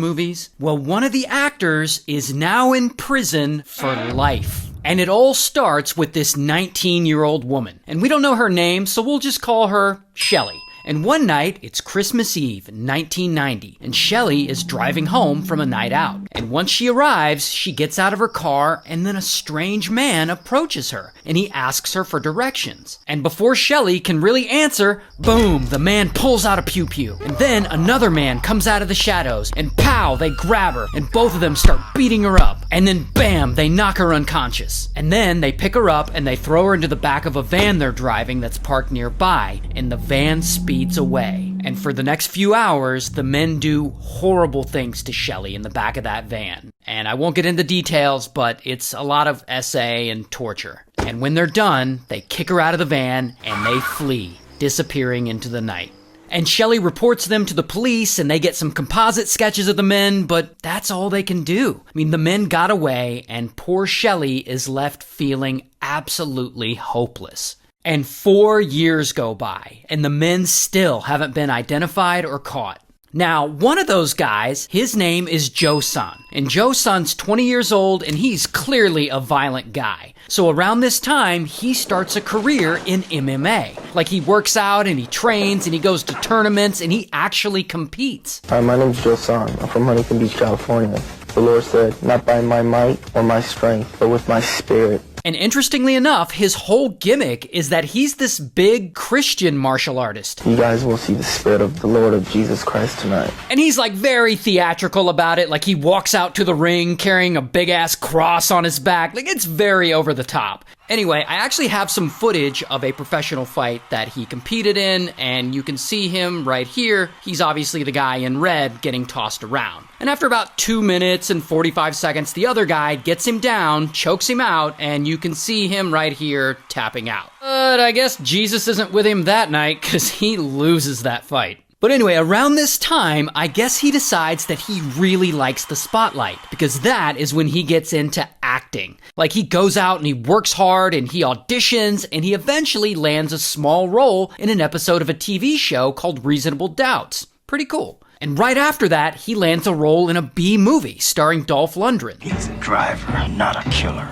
movies? Well, one of the actors is now in prison for life. And it all starts with this 19-year-old woman. And we don't know her name, so we'll just call her Shelley. And one night, it's Christmas Eve, 1990, and Shelley is driving home from a night out. And once she arrives, she gets out of her car, and then a strange man approaches her, and he asks her for directions. And before Shelley can really answer, boom, the man pulls out a pew-pew. And then another man comes out of the shadows, and pow, they grab her, and both of them start beating her up. And then bam, they knock her unconscious. And then they pick her up, and they throw her into the back of a van they're driving that's parked nearby, and the van speeds away. And for the next few hours, the men do horrible things to Shelley in the back of that van. And I won't get into details, but it's a lot of essay and torture. And when they're done, they kick her out of the van and they flee, disappearing into the night. And Shelley reports them to the police and they get some composite sketches of the men, but that's all they can do. I mean, the men got away and poor Shelley is left feeling absolutely hopeless. And 4 years go by, and the men still haven't been identified or caught. Now, one of those guys, his name is Joe-san. And Joe-san's 20 years old, and he's clearly a violent guy. So around this time, he starts a career in MMA. Like, he works out, and he trains, and he goes to tournaments, and he actually competes. Hi, my name's Joe-san. I'm from Huntington Beach, California. The Lord said, not by my might or my strength, but with my spirit. And interestingly enough, his whole gimmick is that he's this big Christian martial artist. You guys will see the spirit of the Lord of Jesus Christ tonight. And he's like very theatrical about it. Like he walks out to the ring carrying a big ass cross on his back. Like it's very over the top. Anyway, I actually have some footage of a professional fight that he competed in, and you can see him right here. He's obviously the guy in red getting tossed around. And after about 2 minutes and 45 seconds, the other guy gets him down, chokes him out, and you can see him right here tapping out. But I guess Jesus isn't with him that night, because he loses that fight. But anyway, around this time, I guess he decides that he really likes the spotlight, because that is when he gets into acting. Like, he goes out and he works hard and he auditions and he eventually lands a small role in an episode of a TV show called Reasonable Doubts. Pretty cool. And right after that, he lands a role in a B movie starring Dolph Lundgren. He's a driver, not a killer.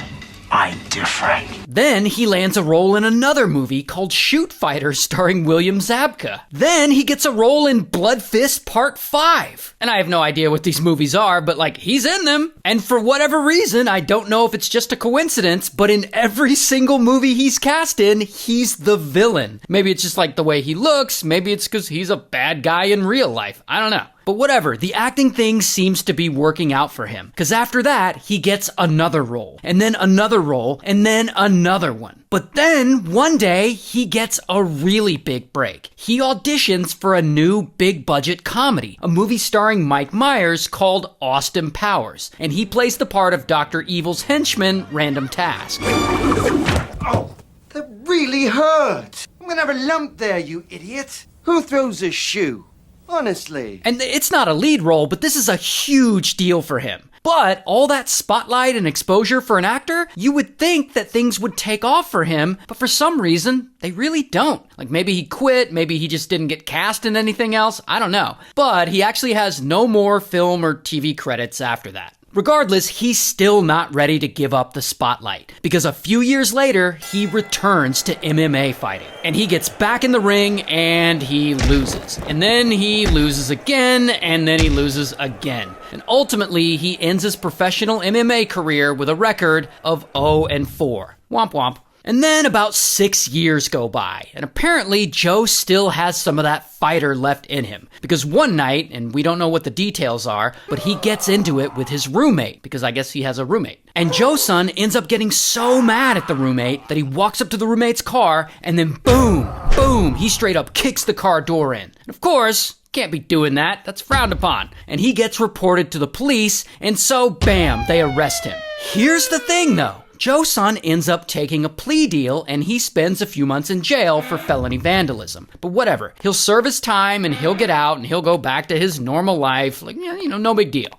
I'm different. Then he lands a role in another movie called Shoot Fighter starring William Zabka. Then he gets a role in Blood Fist Part 5. And I have no idea what these movies are, but like, he's in them. And for whatever reason, I don't know if it's just a coincidence, but in every single movie he's cast in, he's the villain. Maybe it's just like the way he looks. Maybe it's because he's a bad guy in real life. I don't know. But whatever, the acting thing seems to be working out for him. Because after that, he gets another role, and then another role, and then another one. But then, one day, he gets a really big break. He auditions for a new big-budget comedy, a movie starring Mike Myers called Austin Powers. And he plays the part of Dr. Evil's henchman, Random Task. Oh, that really hurt. I'm gonna have a lump there, you idiot. Who throws a shoe? Honestly. And it's not a lead role, but this is a huge deal for him. But all that spotlight and exposure for an actor, you would think that things would take off for him, but for some reason, they really don't. Like maybe he quit, maybe he just didn't get cast in anything else, I don't know. But he actually has no more film or TV credits after that. Regardless, he's still not ready to give up the spotlight, because a few years later, he returns to MMA fighting. And he gets back in the ring, and he loses. And then he loses again, and then he loses again. And ultimately, he ends his professional MMA career with a record of 0-4. Womp womp. And then about 6 years go by, and apparently Joe still has some of that fighter left in him. Because one night, and we don't know what the details are, but he gets into it with his roommate, because I guess he has a roommate. And Joe-san ends up getting so mad at the roommate that he walks up to the roommate's car, and then boom, boom, he straight up kicks the car door in. And of course, can't be doing that, that's frowned upon. And he gets reported to the police, and so bam, they arrest him. Here's the thing though. Joe-san ends up taking a plea deal and he spends a few months in jail for felony vandalism. But whatever, he'll serve his time and he'll get out and he'll go back to his normal life. Like, no big deal.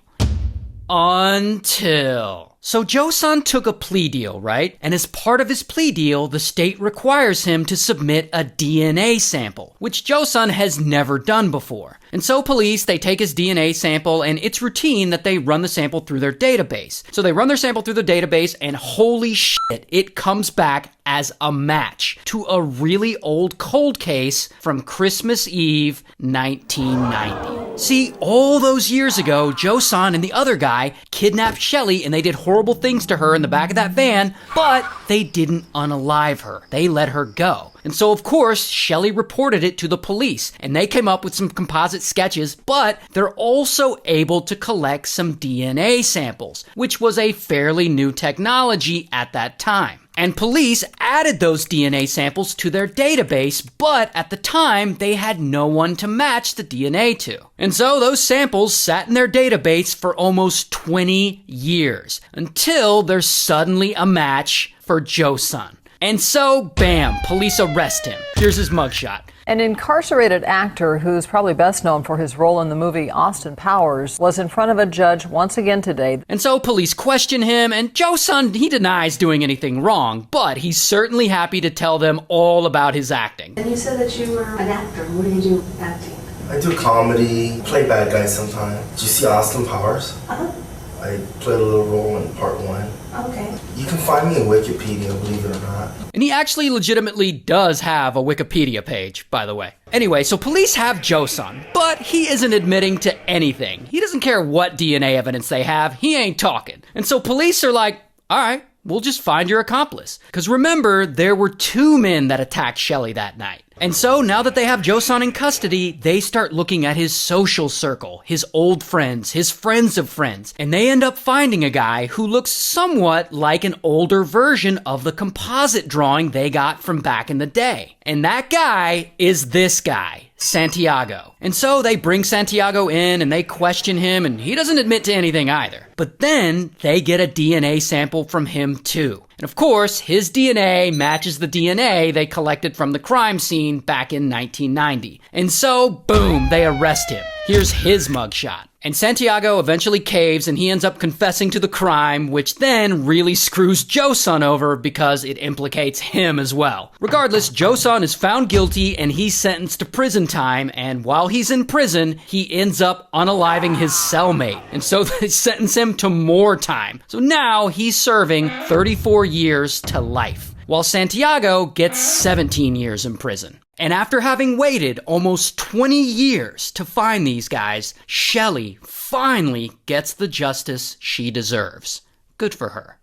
Until... So Joe-san took a plea deal, right? And as part of his plea deal, the state requires him to submit a DNA sample, which Joe-san has never done before. And so police, they take his DNA sample, and it's routine that they run the sample through their database. So they run their sample through the database, and holy shit, it comes back as a match to a really old cold case from Christmas Eve, 1990. See, all those years ago, Joseon and the other guy kidnapped Shelly, and they did horrible things to her in the back of that van, but they didn't unalive her. They let her go. And so, of course, Shelly reported it to the police, and they came up with some composite sketches, but they're also able to collect some DNA samples, which was a fairly new technology at that time. And police added those DNA samples to their database, but at the time, they had no one to match the DNA to. And so those samples sat in their database for almost 20 years, until there's suddenly a match for Joseon. And so, bam, police arrest him. Here's his mugshot. An incarcerated actor who's probably best known for his role in the movie Austin Powers was in front of a judge once again today. And so police question him, and Joseon, he denies doing anything wrong, but he's certainly happy to tell them all about his acting. And you said that you were an actor. What do you do acting? I do comedy, play bad guys sometimes. Did you see Austin Powers? Uh-huh. I played a little role in part 1. Okay. You can find me on Wikipedia, believe it or not. And he actually legitimately does have a Wikipedia page, by the way. Anyway, so police have Joseon, but he isn't admitting to anything. He doesn't care what DNA evidence they have, he ain't talking. And so police are like, all right, we'll just find your accomplice. Because remember, there were 2 men that attacked Shelly that night. And so now that they have Joseon in custody, they start looking at his social circle, his old friends, his friends of friends, and they end up finding a guy who looks somewhat like an older version of the composite drawing they got from back in the day. And that guy is this guy, Santiago. And so they bring Santiago in and they question him, and he doesn't admit to anything either. But then they get a DNA sample from him too. And of course, his DNA matches the DNA they collected from the crime scene back in 1990. And so, boom, they arrest him. Here's his mugshot. And Santiago eventually caves and he ends up confessing to the crime, which then really screws Joseon over because it implicates him as well. Regardless, Joseon is found guilty and he's sentenced to prison time, and while he's in prison, he ends up unaliving his cellmate. And so they sentence him to more time. So now he's serving 34 years to life, while Santiago gets 17 years in prison. And after having waited almost 20 years to find these guys, Shelly finally gets the justice she deserves. Good for her.